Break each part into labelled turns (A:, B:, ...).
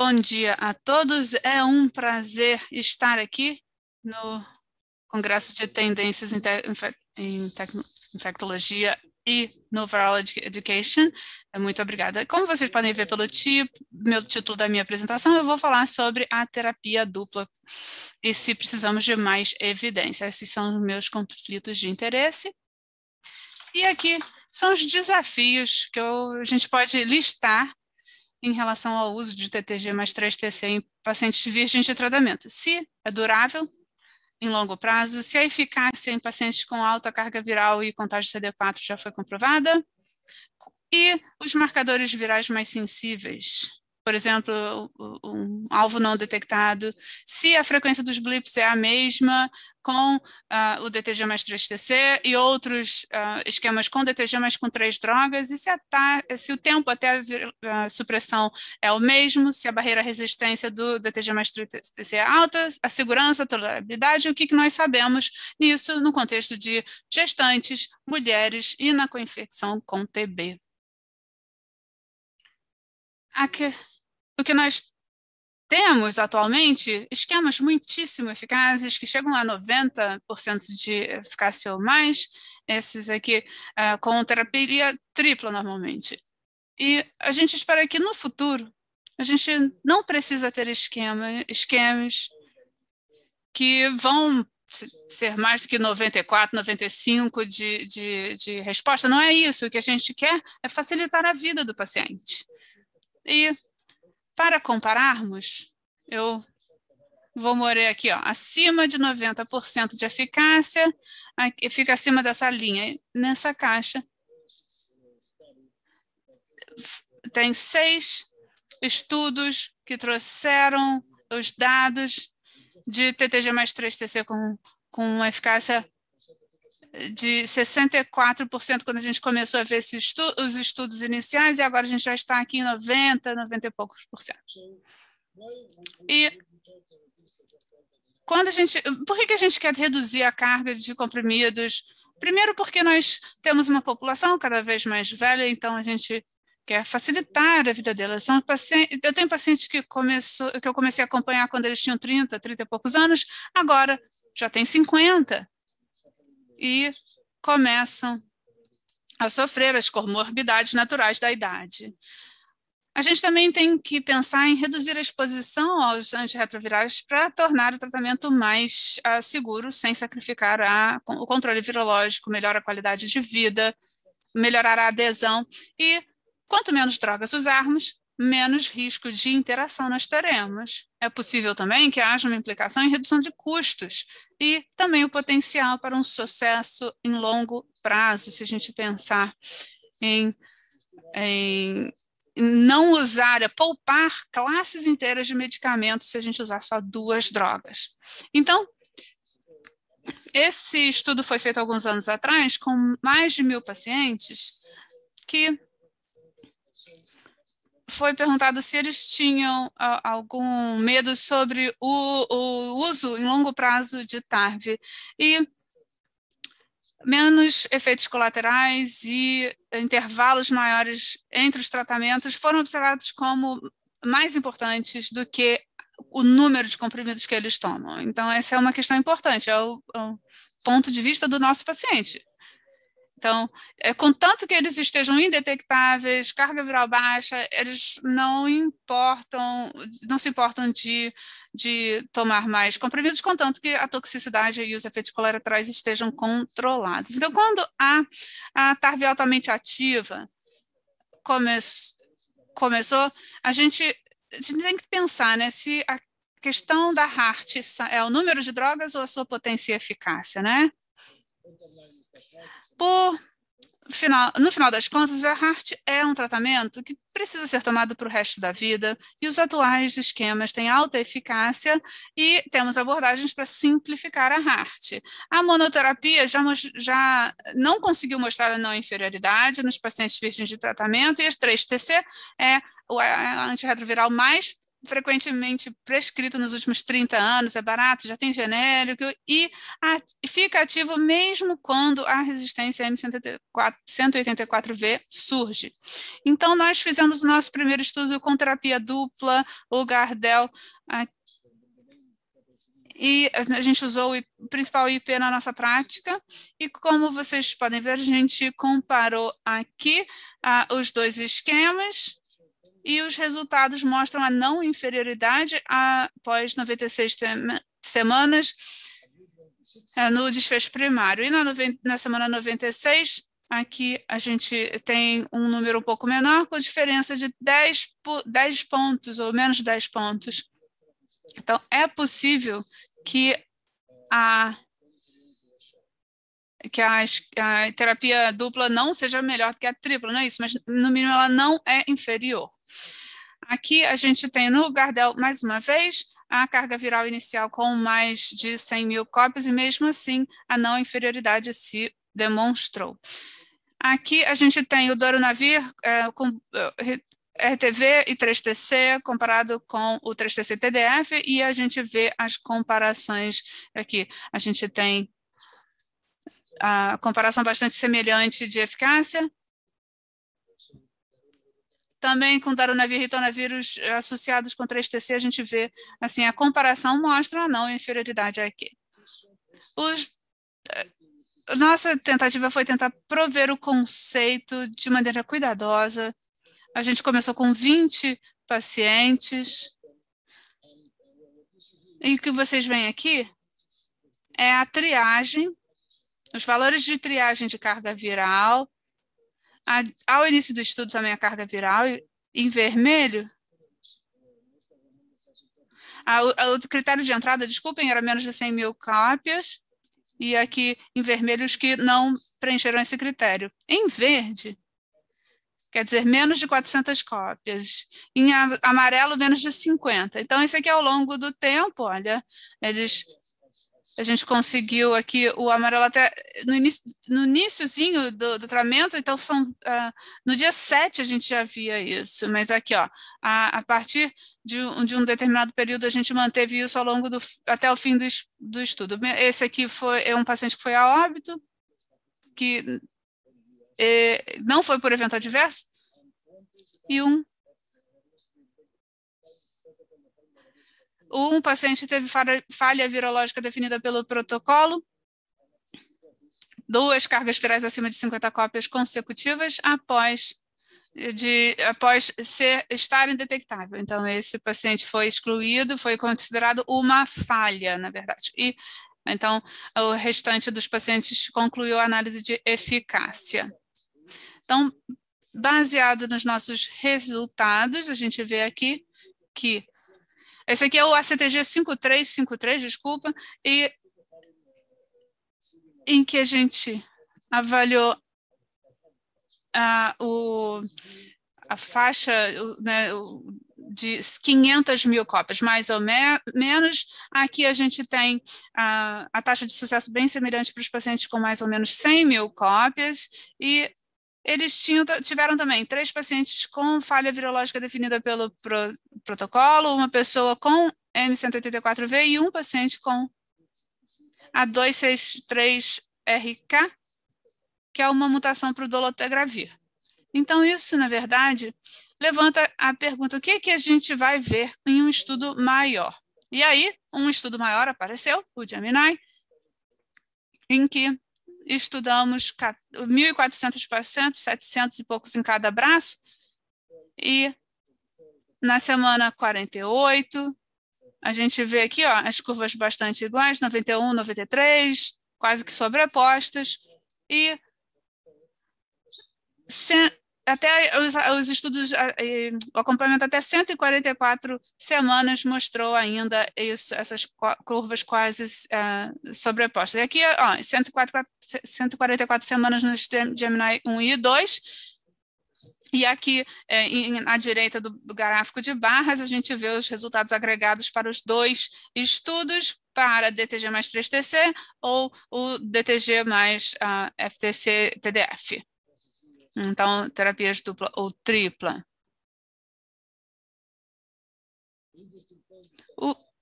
A: Bom dia a todos. É um prazer estar aqui no Congresso de Tendências em Infectologia e no Virology Education. Muito obrigada. Como vocês podem ver pelo meu título da minha apresentação, eu vou falar sobre a terapia dupla e se precisamos de mais evidência. Esses são os meus conflitos de interesse. E aqui são os desafios que a gente pode listar em relação ao uso de TTG mais 3-TC em pacientes virgens de tratamento. Se é durável, em longo prazo, se a eficácia em pacientes com alta carga viral e contágio CD4 já foi comprovada, e os marcadores virais mais sensíveis, por exemplo, um alvo não detectado, se a frequência dos blips é a mesma com o DTG mais 3-TC e outros esquemas com DTG mais com 3 drogas, e se o tempo até a supressão é o mesmo, se a barreira resistência do DTG mais 3-TC é alta, a segurança, a tolerabilidade, o que nós sabemos nisso no contexto de gestantes, mulheres e na coinfecção com TB. O que nós temos atualmente, esquemas muitíssimo eficazes, que chegam a 90% de eficácia ou mais, esses aqui com terapia tripla normalmente. E a gente espera que no futuro, a gente não precisa ter esquemas que vão ser mais do que 94, 95 de resposta. Não é isso. O que a gente quer é facilitar a vida do paciente. E para compararmos, eu vou morar aqui, ó, acima de 90% de eficácia, fica acima dessa linha. Nessa caixa, tem 6 estudos que trouxeram os dados de TTG mais 3-TC com uma eficácia de 64% quando a gente começou a ver os estudos iniciais, e agora a gente já está aqui em 90 e poucos por cento. E por que a gente quer reduzir a carga de comprimidos? Primeiro, porque nós temos uma população cada vez mais velha, então a gente quer facilitar a vida delas. Eu tenho pacientes que eu comecei a acompanhar quando eles tinham 30 e poucos anos, agora já tem 50. E começam a sofrer as comorbidades naturais da idade. A gente também tem que pensar em reduzir a exposição aos antirretrovirais para tornar o tratamento mais seguro, sem sacrificar o controle virológico, melhora a qualidade de vida, melhorar a adesão. E quanto menos drogas usarmos, menos risco de interação nós teremos. É possível também que haja uma implicação em redução de custos e também o potencial para um sucesso em longo prazo, se a gente pensar em não usar, poupar classes inteiras de medicamentos se a gente usar só 2 drogas. Então, esse estudo foi feito alguns anos atrás com mais de 1.000 pacientes que foi perguntado se eles tinham algum medo sobre o uso em longo prazo de TARV. E menos efeitos colaterais e intervalos maiores entre os tratamentos foram observados como mais importantes do que o número de comprimidos que eles tomam. Então, essa é uma questão importante, é o ponto de vista do nosso paciente. Então, contanto que eles estejam indetectáveis, carga viral baixa, eles não se importam de tomar mais comprimidos, contanto que a toxicidade e os efeitos colaterais estejam controlados. Então, quando a TARV altamente ativa começou, a gente tem que pensar, né, se a questão da HART é o número de drogas ou a sua potência e eficácia, né? No final das contas, a HART é um tratamento que precisa ser tomado para o resto da vida, e os atuais esquemas têm alta eficácia e temos abordagens para simplificar a HART. A monoterapia já não conseguiu mostrar a não inferioridade nos pacientes virgens de tratamento, e as 3-TC é a antirretroviral mais frequentemente prescrito nos últimos 30 anos, é barato, já tem genérico e fica ativo mesmo quando a resistência M184V surge. Então, nós fizemos o nosso primeiro estudo com terapia dupla, o Gardel, e a gente usou o principal IP na nossa prática, e como vocês podem ver, a gente comparou aqui os dois esquemas, e os resultados mostram a não inferioridade após 96 semanas no desfecho primário. E na semana 96, aqui a gente tem um número um pouco menor, com diferença de 10 pontos, ou menos de 10 pontos. Então, é possível que a terapia dupla não seja melhor do que a tripla, não é isso, mas no mínimo ela não é inferior. Aqui a gente tem no Gardel, mais uma vez, a carga viral inicial com mais de 100 mil cópias, e mesmo assim a não inferioridade se demonstrou. Aqui a gente tem o Darunavir com RTV e 3TC comparado com o 3TC TDF, e a gente vê as comparações aqui. A gente tem a comparação bastante semelhante de eficácia. Também com Darunavir e Ritonavírus associados com 3TC, a gente vê, assim, a comparação mostra a não inferioridade aqui. Nossa tentativa foi tentar prover o conceito de maneira cuidadosa. A gente começou com 20 pacientes. E o que vocês veem aqui é a triagem, os valores de triagem de carga viral. Ao início do estudo também a carga viral, em vermelho, o critério de entrada, desculpem, era menos de 100 mil cópias, e aqui em vermelho os que não preencheram esse critério. Em verde, quer dizer, menos de 400 cópias. Em amarelo, menos de 50. Então, isso aqui ao longo do tempo, olha, a gente conseguiu aqui o amarelo até no iniciozinho do tratamento, então no dia 7 a gente já via isso, mas aqui, ó, a partir de um determinado período a gente manteve isso ao longo até o fim do estudo. Esse aqui é um paciente que foi a óbito, que não foi por evento adverso, e um paciente teve falha virológica definida pelo protocolo, 2 cargas virais acima de 50 cópias consecutivas após estar indetectável. Então, esse paciente foi excluído, foi considerado uma falha, na verdade. E, então, o restante dos pacientes concluiu a análise de eficácia. Então, baseado nos nossos resultados, a gente vê aqui que esse aqui é o ACTG 5353, desculpa, e em que a gente avaliou a faixa, né, de 500 mil cópias, mais ou menos. Aqui a gente tem a taxa de sucesso bem semelhante para os pacientes com mais ou menos 100 mil cópias, e eles tiveram também 3 pacientes com falha virológica definida pelo protocolo, uma pessoa com M184V e um paciente com a 263RK, que é uma mutação para o dolutegravir. Então, isso, na verdade, levanta a pergunta: o que é que a gente vai ver em um estudo maior? E aí, um estudo maior apareceu, o Gemini, em que estudamos 1.400 pacientes, 700 e poucos em cada braço, e na semana 48, a gente vê aqui, ó, as curvas bastante iguais, 91, 93, quase que sobrepostas, e até os estudos, o acompanhamento até 144 semanas mostrou ainda isso, essas curvas quase sobrepostas. E aqui, ó, 144 semanas no Gemini 1 e 2, e aqui, à direita do gráfico de barras, a gente vê os resultados agregados para os 2 estudos, para DTG mais 3TC ou o DTG mais FTC-TDF. Então, terapias dupla ou tripla.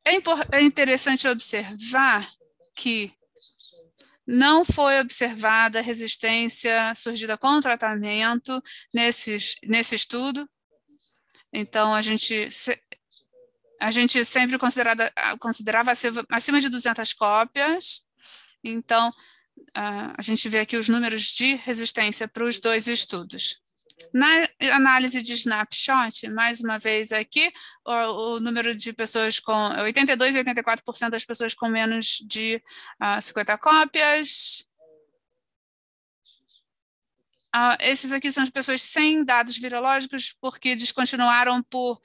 A: É interessante observar que não foi observada resistência surgida com o tratamento nesse estudo. Então, a gente sempre considerava acima de 200 cópias. Então, a gente vê aqui os números de resistência para os dois estudos. Na análise de snapshot, mais uma vez aqui, o número de pessoas com 82% e 84% das pessoas com menos de 50 cópias. Esses aqui são as pessoas sem dados virológicos, porque descontinuaram por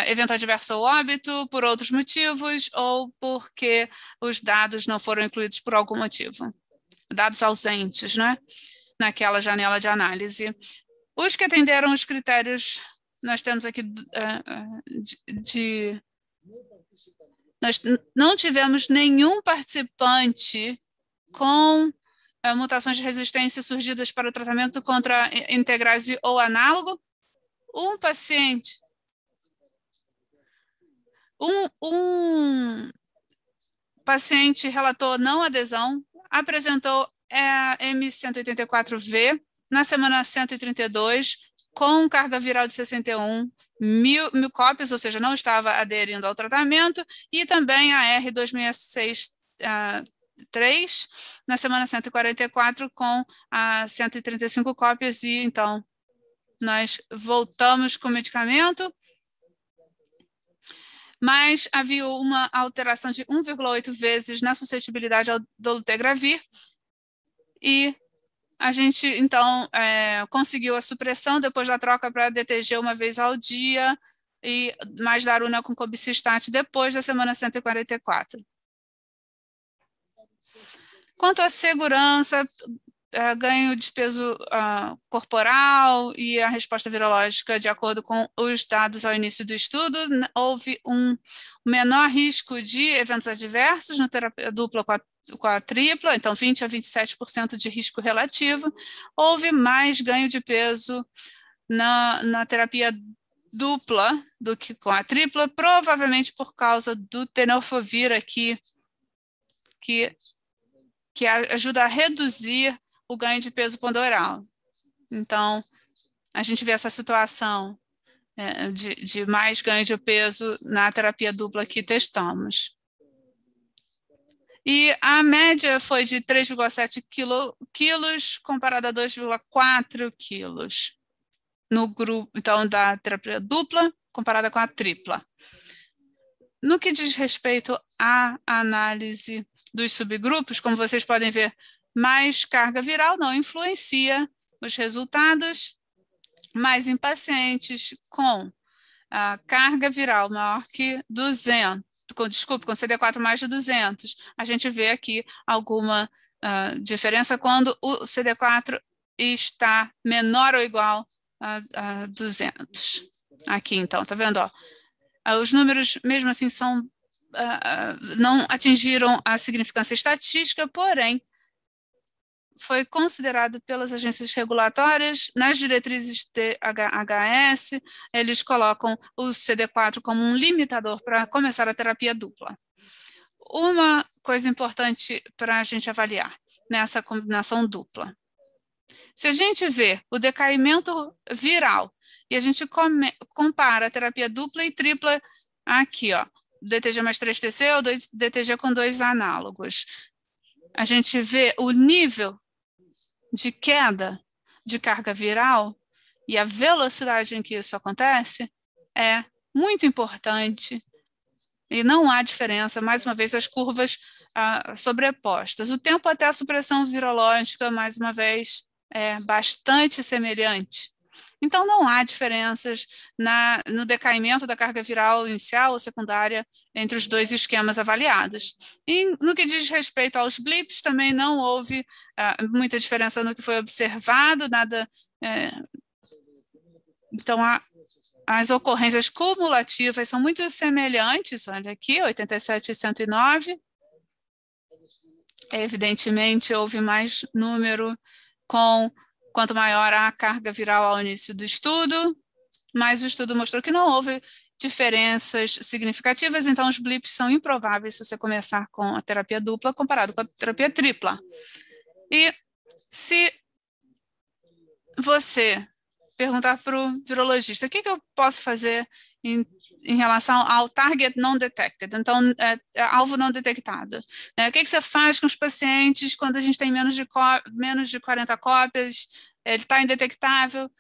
A: evento adverso ou óbito, por outros motivos, ou porque os dados não foram incluídos por algum motivo. Dados ausentes, né? Naquela janela de análise. Os que atenderam os critérios, nós temos aqui nós não tivemos nenhum participante com mutações de resistência surgidas para o tratamento contra integrais ou análogo. Um paciente, um paciente relatou não adesão, apresentou M184V na semana 132, com carga viral de 61 mil cópias, ou seja, não estava aderindo ao tratamento, e também a R2663, na semana 144, com 135 cópias, e então nós voltamos com o medicamento, mas havia uma alteração de 1,8 vezes na suscetibilidade ao dolutegravir, e a gente, então, conseguiu a supressão depois da troca para DTG uma vez ao dia e mais daruna com cobicistat depois da semana 144. Quanto à segurança, ganho de peso corporal e a resposta virológica, de acordo com os dados ao início do estudo, houve um menor risco de eventos adversos na terapia dupla com a tripla, então 20% a 27% de risco relativo. Houve mais ganho de peso na terapia dupla do que com a tripla, provavelmente por causa do tenofovir aqui, que ajuda a reduzir o ganho de peso ponderal. Então, a gente vê essa situação de mais ganho de peso na terapia dupla que testamos. E a média foi de 3,7 quilos comparada a 2,4 quilos no grupo, então, da terapia dupla comparada com a tripla. No que diz respeito à análise dos subgrupos, como vocês podem ver, mais carga viral não influencia os resultados, mas em pacientes com a carga viral maior que 200, com CD4 mais de 200, a gente vê aqui alguma diferença quando o CD4 está menor ou igual a 200. Aqui, então, tá vendo? Ó? Os números, mesmo assim, não atingiram a significância estatística, porém, foi considerado pelas agências regulatórias, nas diretrizes THS, eles colocam o CD4 como um limitador para começar a terapia dupla. Uma coisa importante para a gente avaliar nessa combinação dupla. Se a gente vê o decaimento viral e a gente compara a terapia dupla e tripla aqui, ó, DTG mais 3TC ou DTG com 2 análogos, a gente vê o nível de queda de carga viral e a velocidade em que isso acontece é muito importante e não há diferença, mais uma vez, as curvas sobrepostas. O tempo até a supressão virológica, mais uma vez, é bastante semelhante. Então, não há diferenças no decaimento da carga viral inicial ou secundária entre os dois esquemas avaliados. E no que diz respeito aos blips, também não houve muita diferença no que foi observado, nada. Então, as ocorrências cumulativas são muito semelhantes, olha aqui, 87 e 109. Evidentemente, houve mais número quanto maior a carga viral ao início do estudo, mas o estudo mostrou que não houve diferenças significativas, então os blips são improváveis se você começar com a terapia dupla comparado com a terapia tripla. E se você perguntar para o virologista, o que eu posso fazer em relação ao target non detected, então, alvo não detectado. O que você faz com os pacientes quando a gente tem menos de 40 cópias, ele está indetectável?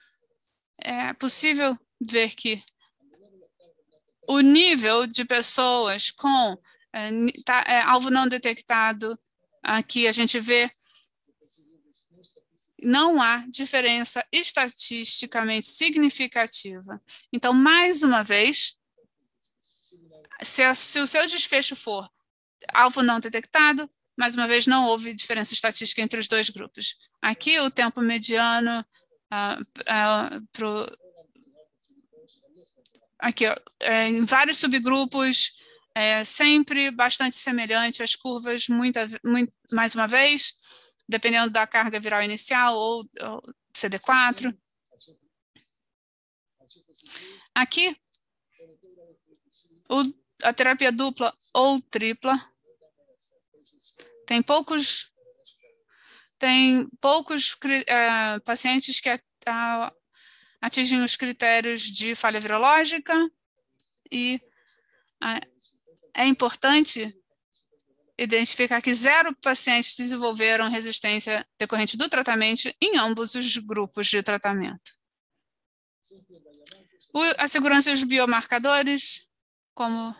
A: É possível ver que o nível de pessoas com alvo não detectado, aqui a gente vê, não há diferença estatisticamente significativa. Então, mais uma vez, se o seu desfecho for alvo não detectado, mais uma vez, não houve diferença estatística entre os dois grupos. Aqui, o tempo mediano aqui, ó, em vários subgrupos, sempre bastante semelhante, as curvas, mais uma vez, dependendo da carga viral inicial ou CD4. Aqui, a terapia dupla ou tripla tem poucos pacientes que atingem os critérios de falha virológica e é importante identificar que 0 pacientes desenvolveram resistência decorrente do tratamento em ambos os grupos de tratamento. A segurança dos biomarcadores, como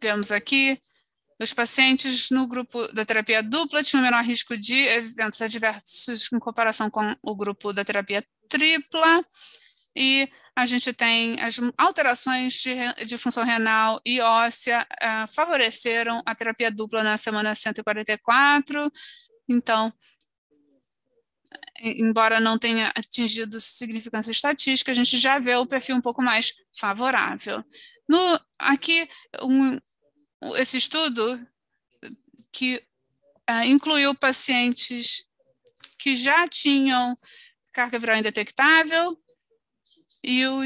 A: vemos aqui, os pacientes no grupo da terapia dupla tinham menor risco de eventos adversos em comparação com o grupo da terapia tripla, e a gente tem as alterações de função renal e óssea favoreceram a terapia dupla na semana 144, então, embora não tenha atingido significância estatística, a gente já vê o perfil um pouco mais favorável. Aqui, esse estudo que incluiu pacientes que já tinham carga viral indetectável e o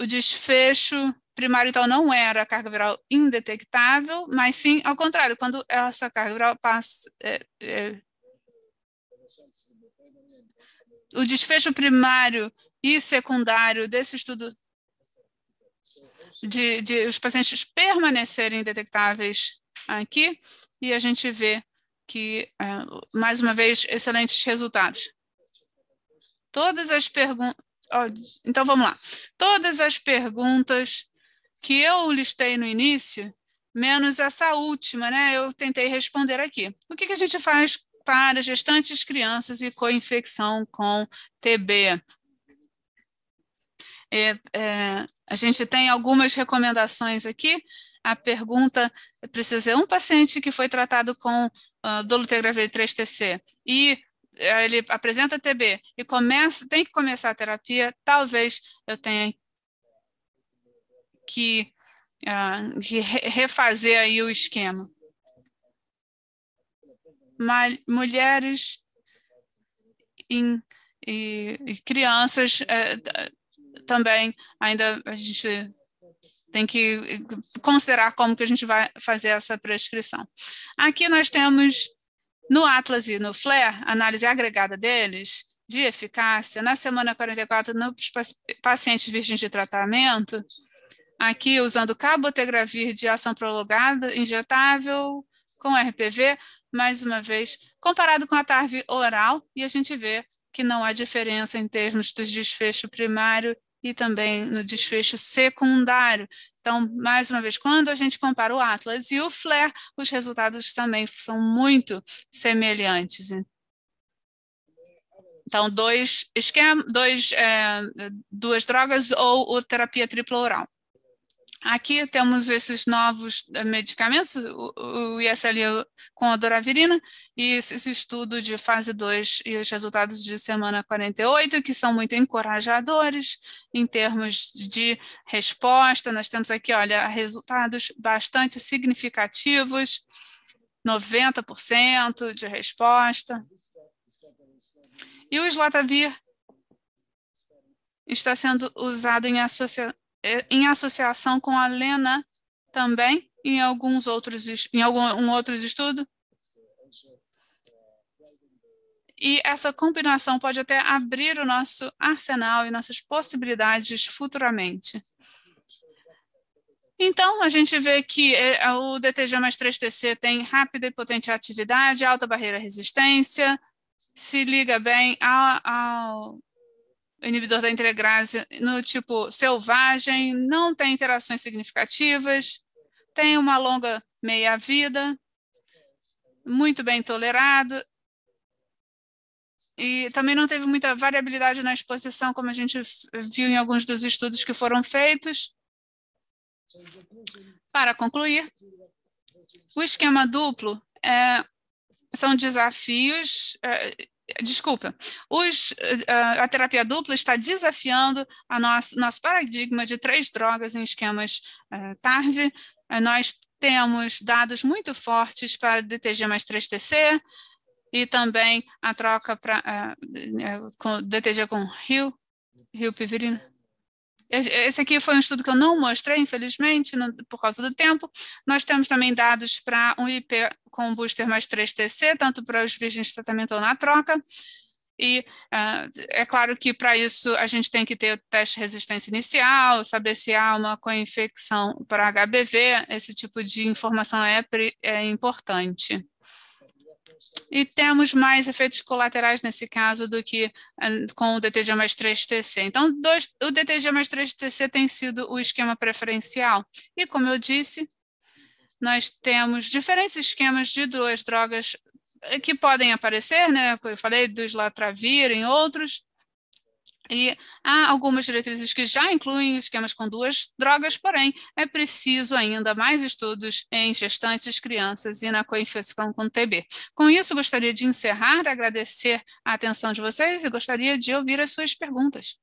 A: desfecho primário, então, não era carga viral indetectável, mas sim, ao contrário, quando essa carga viral passa... o desfecho primário e secundário desse estudo de os pacientes permanecerem indetectáveis aqui, e a gente vê que, mais uma vez, excelentes resultados. Todas as perguntas... então, vamos lá. Todas as perguntas que eu listei no início, menos essa última, né? Eu tentei responder aqui. O que a gente faz para gestantes, crianças e co-infecção com TB? A gente tem algumas recomendações aqui. A pergunta precisa ser um paciente que foi tratado com dolutegravir 3-TC e ele apresenta TB e tem que começar a terapia, talvez eu tenha que refazer aí o esquema. Mulheres e crianças também ainda a gente tem que considerar como que a gente vai fazer essa prescrição. Aqui nós temos no Atlas e no FLAIR, análise agregada deles, de eficácia, na semana 44, nos pacientes virgens de tratamento, aqui usando cabotegravir de ação prolongada, injetável, com RPV, mais uma vez, comparado com a TARV oral, e a gente vê que não há diferença em termos do desfecho primário e também no desfecho secundário. Então, mais uma vez, quando a gente compara o Atlas e o FLAIR, os resultados também são muito semelhantes. Então, duas drogas ou terapia tripla oral. Aqui temos esses novos medicamentos, o ISL com a doravirina e esse estudo de fase 2 e os resultados de semana 48, que são muito encorajadores em termos de resposta. Nós temos aqui, olha, resultados bastante significativos, 90% de resposta. E o islatravir está sendo usado em associação com a Lena também, em alguns outros, outros estudos. E essa combinação pode até abrir o nosso arsenal e nossas possibilidades futuramente. Então, a gente vê que o DTG mais 3TC tem rápida e potente atividade, alta barreira resistência, se liga bem ao inibidor da integrase no tipo selvagem, não tem interações significativas, tem uma longa meia-vida, muito bem tolerado, e também não teve muita variabilidade na exposição, como a gente viu em alguns dos estudos que foram feitos. Para concluir, o esquema duplo são desafios. A terapia dupla está desafiando nosso paradigma de 3 drogas em esquemas TARV. Nós temos dados muito fortes para DTG mais 3TC e também a troca com DTG com rilpivirina. Esse aqui foi um estudo que eu não mostrei, infelizmente, por causa do tempo. Nós temos também dados para um IP com booster mais 3TC, tanto para os virgens de tratamento ou na troca. E é claro que para isso a gente tem que ter o teste de resistência inicial, saber se há uma co-infecção para HBV, esse tipo de informação é importante. E temos mais efeitos colaterais nesse caso do que com o DTG mais 3TC. Então, o DTG mais 3TC tem sido o esquema preferencial. E, como eu disse, nós temos diferentes esquemas de 2 drogas que podem aparecer, né? Eu falei do islatravir em outros. E há algumas diretrizes que já incluem esquemas com 2 drogas, porém, é preciso ainda mais estudos em gestantes, crianças e na co-infecção com TB. Com isso, gostaria de encerrar, agradecer a atenção de vocês e gostaria de ouvir as suas perguntas.